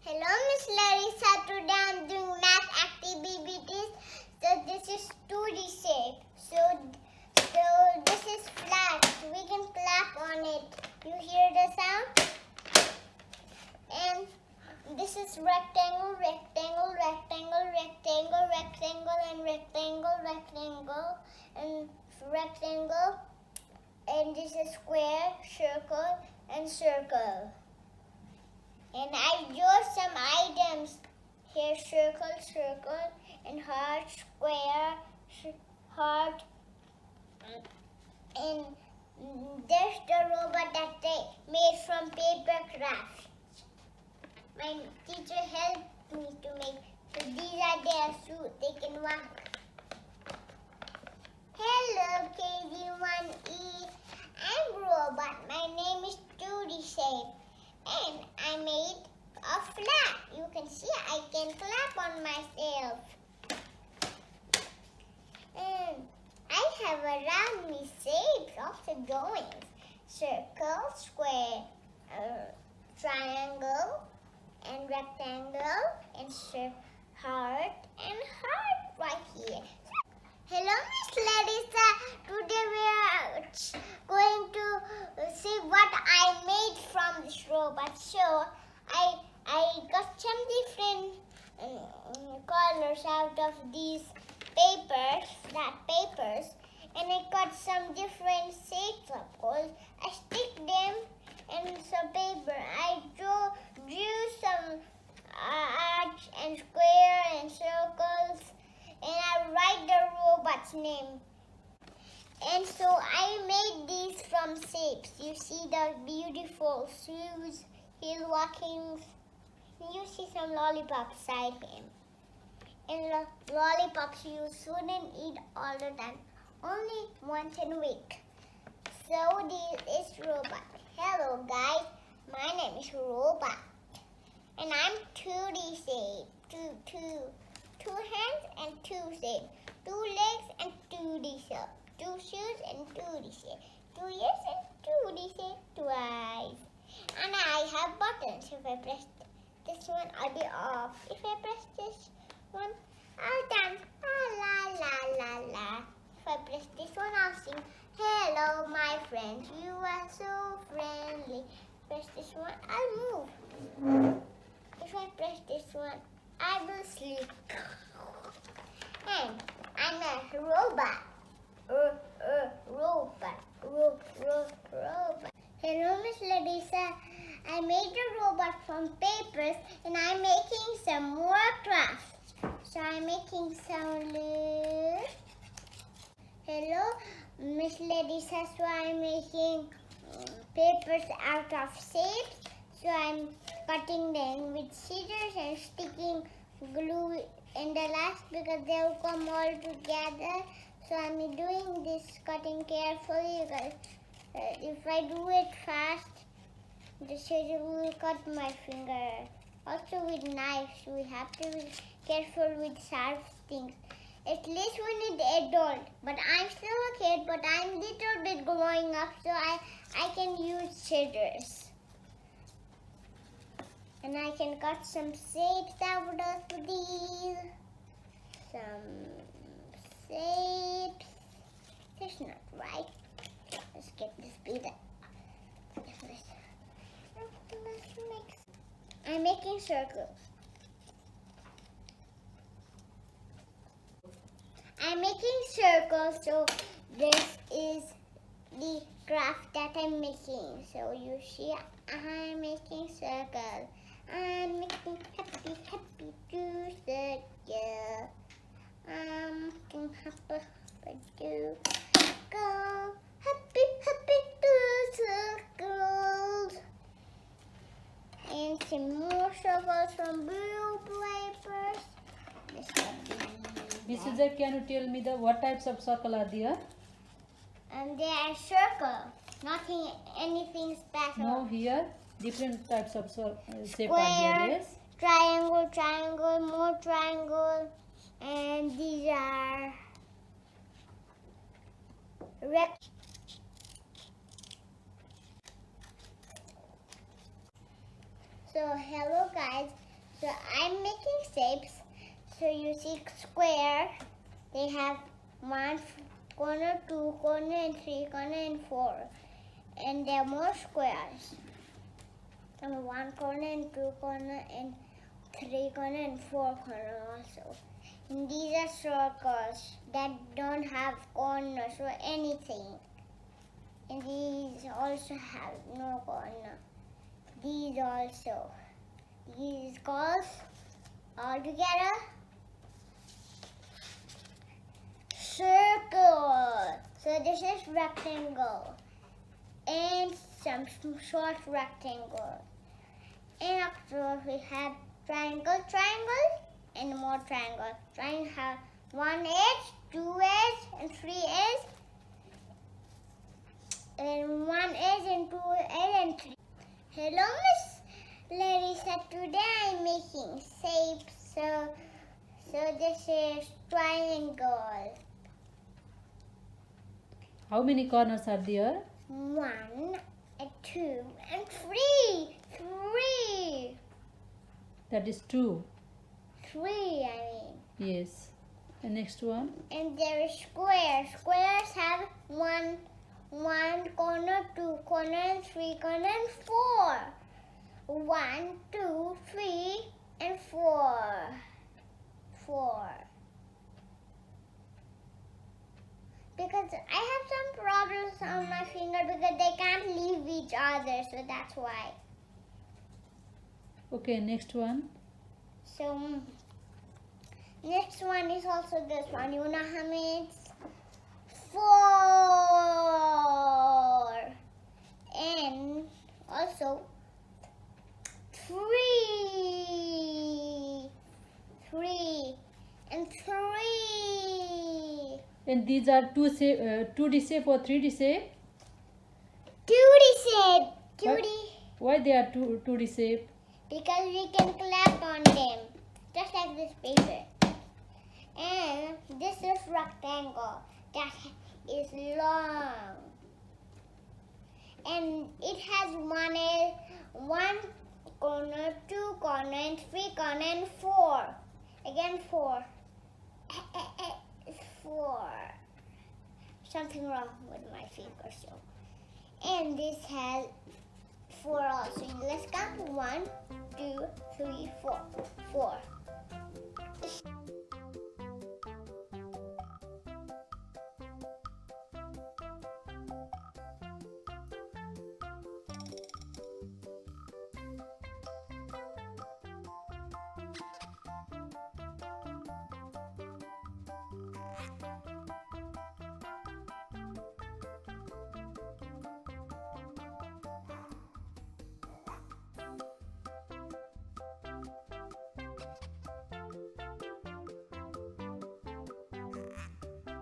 Hello, Miss Larissa. Today I'm doing math activities. So this is 2D shape. So this is flat. We can clap on it. You hear the sound? And this is rectangle, rectangle, rectangle, rectangle, rectangle, and rectangle, rectangle, and rectangle. And this is square, circle, and circle. And I drew some items here: circle, circle, and heart, square, heart. And there's the robot that they made from paper crafts. My teacher helped me to make. So these are their suit. They can walk. Hello, KG1E. I'm robot. My name is Cutie shape. And I made a flag. You can see I can clap on myself. And I have around me shapes, also drawings. Circle, square, triangle, and rectangle, and heart, and heart right here. Hello, Miss Larissa. Today we are going to see what I made from this robot. So I got some different colors out of these papers, and I got some different shapes of course. I stick them in some paper. I drew some arcs and square and circles, and I write the robot's name. And so I made these from shapes. You see the beautiful shoes he's walking. You see some lollipops beside him. And lollipops you shouldn't eat all the time. Only once in a week. So this is robot. Hello guys, my name is Robot. And I'm 2D shape. Two hands and 2 shape. 2 legs and 2D shape. 2 shoes and 2D shape. 2 ears and 2D shape. 2 eyes. And I have buttons. If I press this one, I'll be off. If I press this one, I'll dance. La la la la. If I press this one, I'll sing. Hello, my friends. You are so friendly. Press this one, I'll move. If I press this one, I will sleep. And I'm a robot. Robot. Hello, Miss Larissa. I made a robot from papers, and I'm making some more crafts. So I'm making some lips. Hello, Miss Larissa. So I'm making papers out of shapes. So I'm cutting them with scissors and sticking glue in the last because they'll come all together. So I'm doing this cutting carefully because if I do it fast, the scissors will cut my finger. Also with knives, we have to be careful with sharp things. At least we need adult, but I'm still a kid, but I'm a little bit growing up, so I can use scissors. And I can cut some shapes out of these. Some shapes. That's not right. Let's get this bigger. I'm making circles. I'm making circles, so this is the craft that I'm making. So you see, I'm making circles. I'm making happy Bisuzadhakal. I'm making happy Babygirl. Happy Bisuzadhakal. And some more circles from blue papers. Bisuza, can you tell me what types of circle are there? And they are circle. Nothing, anything special. No, here different types of shape Square, are there. Yes. triangle, more triangle, and these are rect. So hello guys, So I'm making shapes. So you see square. They have 1 corner, 2 corner, and 3 corner, and 4. And there are more squares. And 1 corner, and 2 corner, and 3 corner, and 4 corner also. And these are circles that don't have corners or anything. And these also have no corner. These also. These goes all together. Circle. So this is rectangle. And some short rectangle. And after we have triangle, and more triangle. Triangle have 1 edge, 2 edge, and 3 edge. And 1 edge, and 2 edge, and 3. Hello, Miss Larissa. Today I'm making shapes. So this is triangle. How many corners are there? 1, and 2, and 3. 3. That is 2. 3, I mean. Yes. The next one. And there is square. Squares have 1 corner, 2 corner, and 3 corner, and 4. 1, 2, 3, and 4. 4. Because I have some problems on my finger because they can't leave each other, so that's why. Okay, next one. So next one is also this one. You know how many it's 4. And also 3. 3. And 3. And these are 2D shape or 3D shape? Cutie shape. Cutie. Why they are 2D shape? Because we can clap on them. Just like this paper. And this is rectangle. That is long. And it has 1 corner, 2 corner, and 3 corner, and 4. Again 4. 4. Something wrong with my finger, so. And this has 4 also. Let's count 1, 2, 3, 4. 4.